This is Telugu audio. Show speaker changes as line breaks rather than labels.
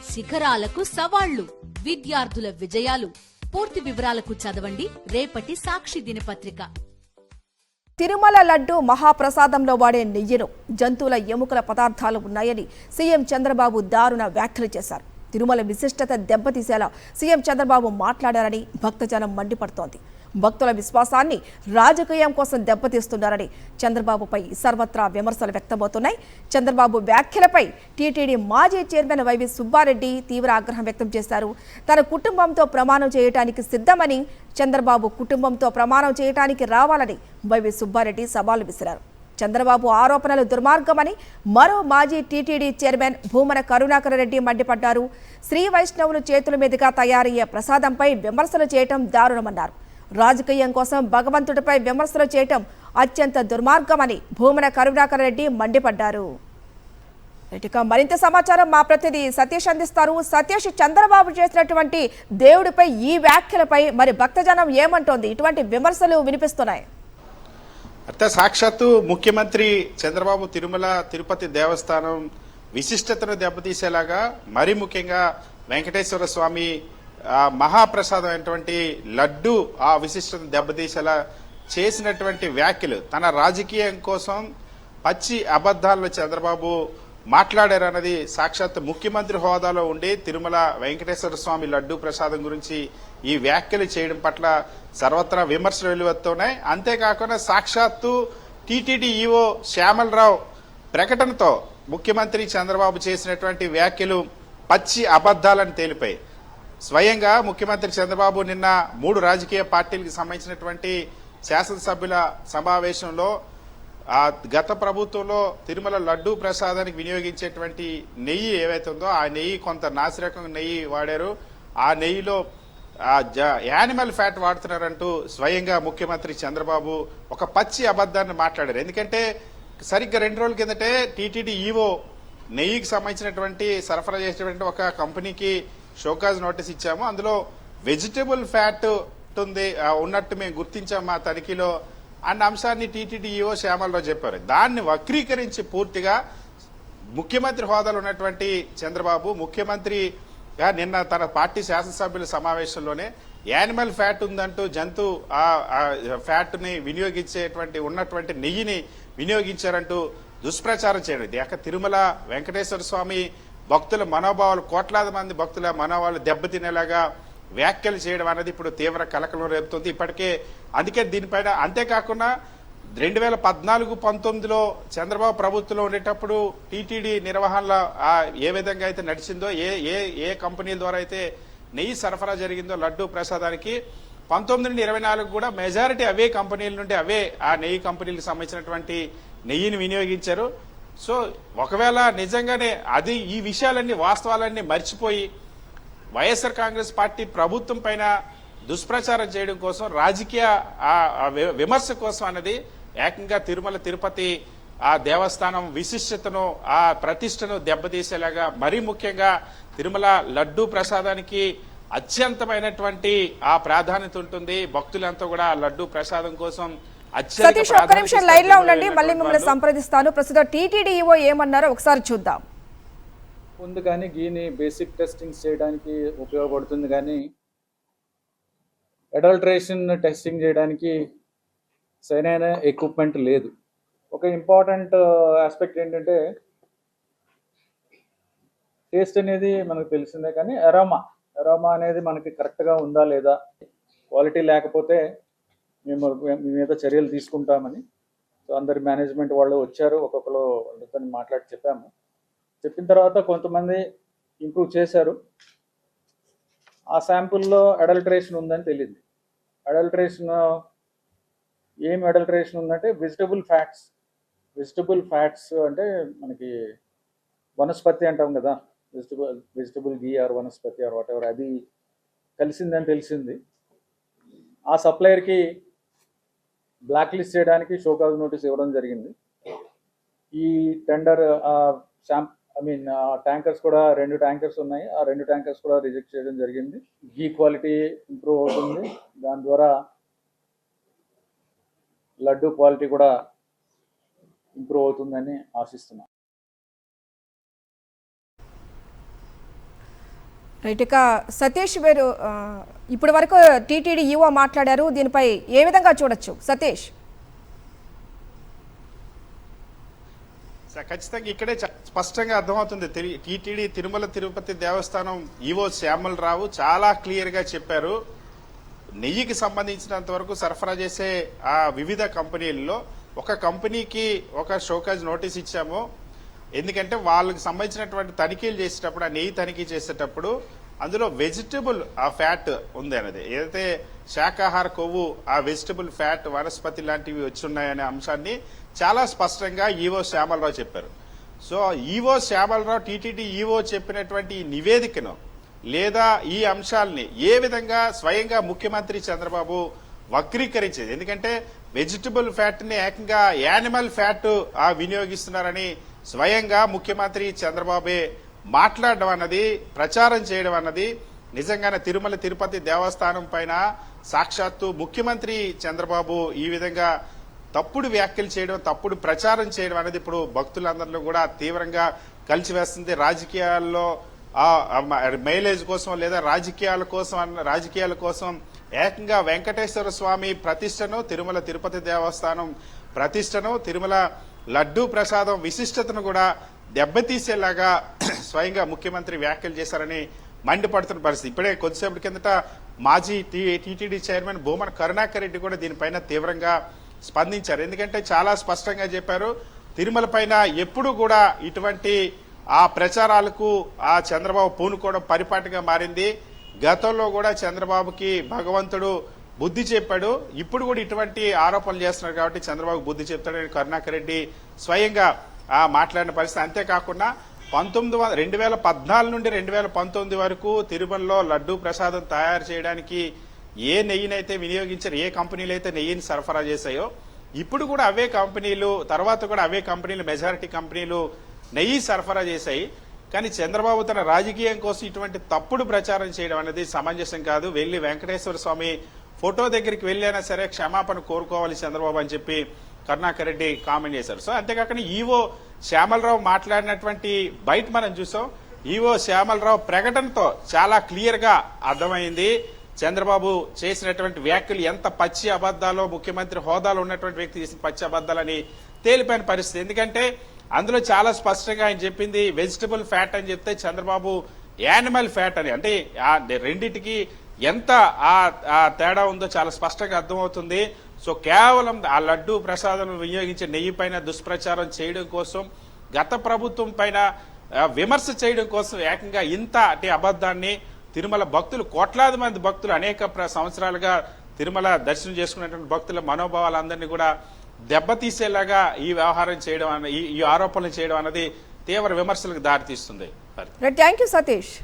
శిఖరాలకు సవాళ్లు, విద్యార్థుల విజయాలు. పూర్తి వివరాలకు చదవండి రేపటి సాక్షి దినపత్రిక.
తిరుమల లడ్డు మహాప్రసాదంలో వాడే నెయ్యిలో జంతువుల ఎముకల పదార్థాలు ఉన్నాయని సీఎం చంద్రబాబు దారుణ వ్యాఖ్యలు చేశారు. తిరుమల విశిష్టత దెబ్బతీసేలా సీఎం చంద్రబాబు మాట్లాడారని భక్తజనం మండిపడుతోంది. భక్తుల విశ్వాసాన్ని రాజకీయం కోసం దెబ్బతీస్తున్నారని చంద్రబాబుపై సర్వత్రా విమర్శలు వ్యక్తమవుతున్నాయి. చంద్రబాబు వ్యాఖ్యలపై టీటీడీ మాజీ చైర్మన్ వైవి సుబ్బారెడ్డి తీవ్ర ఆగ్రహం వ్యక్తం చేశారు. తన కుటుంబంతో ప్రమాణం చేయడానికి సిద్ధమని, చంద్రబాబు కుటుంబంతో ప్రమాణం చేయడానికి రావాలని వైవి సుబ్బారెడ్డి సవాల్ విసిరారు. చంద్రబాబు ఆరోపణలు దుర్మార్గమని మరో మాజీ టీటీడీ చైర్మన్ భూమన కరుణాకర్ రెడ్డి మండిపడ్డారు. శ్రీ వైష్ణవులు చేతుల మీదుగా తయారయ్యే ప్రసాదంపై విమర్శలు చేయటం దారుణమన్నారు. రాజకీయం కోసం భగవంతుడిపై విమర్శలు చేయటం అత్యంత దుర్మార్గమని భూమన కరుణాకర్ రెడ్డి మండిపడ్డారు. ఇక మరింత సమాచారం మా ప్రతినిధి సతీష్ అందిస్తారు. సతీష్, చంద్రబాబు చేసినటువంటి దేవుడిపై ఈ వ్యాఖ్యలపై మరి భక్తజనం ఏమంటోంది? ఇటువంటి విమర్శలు వినిపిస్తున్నాయి.
అంటే సాక్షాత్తు ముఖ్యమంత్రి చంద్రబాబు తిరుమల తిరుపతి దేవస్థానం విశిష్టతను దెబ్బతీసేలాగా, మరీ ముఖ్యంగా వెంకటేశ్వర స్వామి మహాప్రసాదం అయినటువంటి లడ్డు ఆ విశిష్టతను దెబ్బతీసేలా చేసినటువంటి వ్యాఖ్యలు, తన రాజకీయం కోసం పచ్చి అబద్ధాలను చంద్రబాబు మాట్లాడారన్నది సాక్షాత్ ముఖ్యమంత్రి హోదాలో ఉండి తిరుమల వెంకటేశ్వర స్వామి లడ్డు ప్రసాదం గురించి ఈ వ్యాఖ్యలు చేయడం పట్ల సర్వత్రా విమర్శలు వెలువెత్తున్నాయి. అంతేకాకుండా సాక్షాత్తు టీటీడీ ఈవో శ్యామలరావు ప్రకటనతో ముఖ్యమంత్రి చంద్రబాబు చేసినటువంటి వ్యాఖ్యలు పచ్చి అబద్ధాలని తేలిపాయి. స్వయంగా ముఖ్యమంత్రి చంద్రబాబు నిన్న 3 రాజకీయ పార్టీలకు సంబంధించినటువంటి శాసనసభ్యుల సమావేశంలో గత ప్రభుత్వంలో తిరుమల లడ్డూ ప్రసాదానికి వినియోగించేటువంటి నెయ్యి ఏవైతే ఉందో ఆ నెయ్యి కొంత నాసిరకం నెయ్యి వాడారు, ఆ నెయ్యిలో యానిమల్ ఫ్యాట్ వాడుతున్నారంటూ స్వయంగా ముఖ్యమంత్రి చంద్రబాబు ఒక పచ్చి అబద్ధాన్ని మాట్లాడారు. ఎందుకంటే సరిగ్గా 2 రోజుల కిందటే టీటీడీ ఈవో నెయ్యికి సంబంధించినటువంటి సరఫరా చేసేటువంటి ఒక కంపెనీకి షోకాజ్ నోటీస్ ఇచ్చాము, అందులో వెజిటబుల్ ఫ్యాట్ ఉన్నట్టు మేము గుర్తించాము మా తనిఖీలో అన్న అంశాన్ని టీటీడీ ఈవో శ్యామలరావు చెప్పారు. దాన్ని వక్రీకరించి పూర్తిగా ముఖ్యమంత్రి హోదాలో ఉన్నటువంటి చంద్రబాబు ముఖ్యమంత్రిగా నిన్న తన పార్టీ శాసనసభ్యుల సమావేశంలోనే యానిమల్ ఫ్యాట్ ఉందంటూ జంతు ఫ్యాట్ ని వినియోగించేటువంటి ఉన్నటువంటి నెయ్యిని వినియోగించారంటూ దుష్ప్రచారం చేయడం. ఇది తిరుమల వెంకటేశ్వర స్వామి భక్తుల మనోభావాలు, కోట్లాది మంది భక్తుల మనోభావాలు దెబ్బతినేలాగా వ్యాఖ్యలు చేయడం అనేది ఇప్పుడు తీవ్ర కలకలం రేపుతుంది. ఇప్పటికే అందుకే దీనిపైన అంతేకాకుండా 2014-19లో చంద్రబాబు ప్రభుత్వంలో ఉండేటప్పుడు టీటీడీ నిర్వహణలో ఏ విధంగా అయితే నడిచిందో, ఏ కంపెనీల ద్వారా అయితే నెయ్యి సరఫరా జరిగిందో లడ్డూ ప్రసాదానికి 19-24 కూడా మెజారిటీ అవే కంపెనీల నుండి అవే ఆ నెయ్యి కంపెనీలకు సంబంధించినటువంటి నెయ్యిని వినియోగించారు. సో ఒకవేళ నిజంగానే అది ఈ విషయాలన్నీ వాస్తవాలన్నీ మర్చిపోయి వైఎస్ఆర్ కాంగ్రెస్ పార్టీ ప్రభుత్వం పైన దుష్ప్రచారం చేయడం కోసం, రాజకీయ విమర్శ కోసం అన్నది ఏకంగా తిరుమల తిరుపతి ఆ దేవస్థానం విశిష్టతను ఆ ప్రతిష్టను దెబ్బతీసేలాగా, మరీ ముఖ్యంగా తిరుమల లడ్డూ ప్రసాదానికి అత్యంతమైనటువంటి ఆ ప్రాధాన్యత ఉంటుంది. భక్తులంతా కూడా లడ్డూ ప్రసాదం కోసం
సతీష్ ఒక్క నిమిషం లైన్ లో ఉండండి, మళ్ళీ మిమ్మల్ని సంప్రదిస్తాను. ప్రస్తుతం టీటీడీ ఈవో ఏమన్నారో ఒకసారి చూద్దాం.
ఉంది కానీ గీని బేసిక్ టెస్టింగ్ చేయడానికి ఉపయోగపడుతుంది, కానీ అడల్ట్రేషన్ టెస్టింగ్ చేయడానికి సరైన ఎక్విప్మెంట్ లేదు. ఒక ఇంపార్టెంట్ ఆస్పెక్ట్ ఏంటంటే టేస్ట్ అనేది మనకు తెలిసిందే, కానీ అరోమా అనేది మనకి కరెక్ట్గా ఉందా లేదా, క్వాలిటీ లేకపోతే మేము మీ మీద చర్యలు తీసుకుంటామని. సో అందరి మేనేజ్మెంట్ వాళ్ళు వచ్చారు, ఒక్కొక్కరు వాళ్ళతో మాట్లాడి చెప్పిన తర్వాత కొంతమంది ఇంప్రూవ్ చేశారు. ఆ శాంపుల్లో అడల్ట్రేషన్ ఉందని తెలియదు. ఏం అడల్ట్రేషన్ ఉందంటే వెజిటబుల్ ఫ్యాట్స్ అంటే మనకి వనస్పతి అంటాం కదా, vegetable ghee or vanaspati or whatever, అది కలిసిందని తెలిసింది. ఆ సప్లయర్కి బ్లాక్ లిస్ట్ చేయడానికి షోకాజ్ నోటీస్ ఇవ్వడం జరిగింది. ఈ టెండర్ ట్యాంకర్స్ కూడా 2 ట్యాంకర్స్ ఉన్నాయి, ఆ 2 ట్యాంకర్స్ కూడా రిజెక్ట్ చేయడం జరిగింది. గీ క్వాలిటీ ఇంప్రూవ్ అవుతుంది, దాని ద్వారా లడ్డు క్వాలిటీ కూడా ఇంప్రూవ్ అవుతుందని ఆశిస్తున్నాం.
రైట్, ఇక సతీష్ గారు ఇప్పటి వరకు టీటీడీ ఈవో మాట్లాడారు, దీనిపై ఏ విధంగా చూడొచ్చు సతీష్?
ఖచ్చితంగా ఇక్కడే స్పష్టంగా అర్థమవుతుంది. టీటీడీ తిరుమల తిరుపతి దేవస్థానం ఈవో శ్యామలరావు చాలా క్లియర్ గా చెప్పారు. నెయ్యికి సంబంధించినంత వరకు సరఫరా చేసే ఆ వివిధ కంపెనీల్లో ఒక కంపెనీకి ఒక షోకాజ్ నోటీస్ ఇచ్చాము. ఎందుకంటే వాళ్ళకి సంబంధించినటువంటి తనిఖీలు చేసేటప్పుడు, ఆ నెయ్యి తనిఖీ చేసేటప్పుడు అందులో వెజిటబుల్ ఆ ఫ్యాట్ ఉంది అనేది, ఏదైతే శాకాహార కొవ్వు ఆ వెజిటబుల్ ఫ్యాట్ వనస్పతి లాంటివి వచ్చి ఉన్నాయనే అంశాన్ని చాలా స్పష్టంగా ఈవో శ్యామలరావు చెప్పారు. So EO Shyamalarao TTD EO చెప్పినటువంటి ఈ నివేదికను లేదా ఈ అంశాలని ఏ విధంగా స్వయంగా ముఖ్యమంత్రి చంద్రబాబు వక్రీకరించేది, ఎందుకంటే వెజిటబుల్ ఫ్యాట్ ని ఏకంగా యానిమల్ ఫ్యాట్ వినియోగిస్తున్నారని స్వయంగా ముఖ్యమంత్రి చంద్రబాబే మాట్లాడడం అన్నది, ప్రచారం చేయడం అన్నది నిజంగానే తిరుమల తిరుపతి దేవస్థానం పైన సాక్షాత్తు ముఖ్యమంత్రి చంద్రబాబు ఈ విధంగా తప్పుడు వ్యాఖ్యలు చేయడం, తప్పుడు ప్రచారం చేయడం అనేది ఇప్పుడు భక్తులందరిలో కూడా తీవ్రంగా కలిసివేస్తుంది. రాజకీయాల్లో మైలేజ్ కోసం లేదా రాజకీయాల కోసం ఏకంగా వెంకటేశ్వర స్వామి ప్రతిష్టను, తిరుమల తిరుపతి దేవస్థానం ప్రతిష్టను, తిరుమల లడ్డూ ప్రసాదం విశిష్టతను కూడా దెబ్బతీసేలాగా స్వయంగా ముఖ్యమంత్రి వ్యాఖ్యలు చేశారని మండిపడుతున్న పరిస్థితి. ఇప్పుడే కొద్దిసేపటి కిందట మాజీ టీటీడీ చైర్మన్ భూమన కరుణాకర్ రెడ్డి కూడా దీనిపైన తీవ్రంగా స్పందించారు. ఎందుకంటే చాలా స్పష్టంగా చెప్పారు, తిరుమల పైన ఎప్పుడు కూడా ఇటువంటి ఆ ప్రచారాలకు ఆ చంద్రబాబు పూనుకోవడం పరిపాటిగా మారింది. గతంలో కూడా చంద్రబాబుకి భగవంతుడు బుద్ధి చెప్పాడు, ఇప్పుడు కూడా ఇటువంటి ఆరోపణలు చేస్తున్నారు కాబట్టి చంద్రబాబు బుద్ధి చెప్తాడని కరుణాకర్ రెడ్డి స్వయంగా మాట్లాడిన పరిస్థితి. అంతేకాకుండా 2014 నుండి 2019 వరకు తిరుమలలో లడ్డూ ప్రసాదం తయారు చేయడానికి ఏ నెయ్యినైతే వినియోగించారు, ఏ కంపెనీలు అయితే నెయ్యిని సరఫరా చేశాయో ఇప్పుడు కూడా అవే కంపెనీలు, తర్వాత కూడా అవే కంపెనీలు, మెజారిటీ కంపెనీలు నెయ్యి సరఫరా చేశాయి. కానీ చంద్రబాబు తన రాజకీయం కోసం ఇటువంటి తప్పుడు ప్రచారం చేయడం అనేది సమంజసం కాదు. వెళ్లి వెంకటేశ్వర స్వామి ఫోటో దగ్గరికి వెళ్ళైనా సరే క్షమాపణ కోరుకోవాలి చంద్రబాబు అని చెప్పి కరుణాకర్ రెడ్డి కామెంట్ చేశారు. సో అంతేకాకుండా ఈవో శ్యామలరావు మాట్లాడినటువంటి బయట మనం చూసాం. ఈవో శ్యామలరావు ప్రకటనతో చాలా క్లియర్ గా అర్థమైంది చంద్రబాబు చేసినటువంటి వ్యాఖ్యలు ఎంత పచ్చి అబద్దాలో, ముఖ్యమంత్రి హోదాలో ఉన్నటువంటి వ్యక్తి చేసిన పచ్చి అబద్దాలని తేలిపోయిన పరిస్థితి. ఎందుకంటే అందులో చాలా స్పష్టంగా ఆయన చెప్పింది వెజిటబుల్ ఫ్యాట్ అని చెప్తే చంద్రబాబు యానిమల్ ఫ్యాట్ అని, అంటే రెండింటికి ఎంత ఆ తేడా ఉందో చాలా స్పష్టంగా అర్థమవుతుంది. సో కేవలం ఆ లడ్డూ ప్రసాదం వినియోగించే నెయ్యి పైన దుష్ప్రచారం చేయడం కోసం, గత ప్రభుత్వం పైన విమర్శ చేయడం కోసం ఏకంగా ఇంత అబద్ధాన్ని తిరుమల భక్తులు, కోట్లాది మంది భక్తులు అనేక సంవత్సరాలుగా తిరుమల దర్శనం చేసుకున్నటువంటి భక్తుల మనోభావాలందరినీ కూడా దెబ్బతీసేలాగా ఈ వ్యవహారం చేయడం, ఈ ఆరోపణలు చేయడం అన్నది తీవ్ర విమర్శలకు దారితీస్తుంది.
Thank you Satish.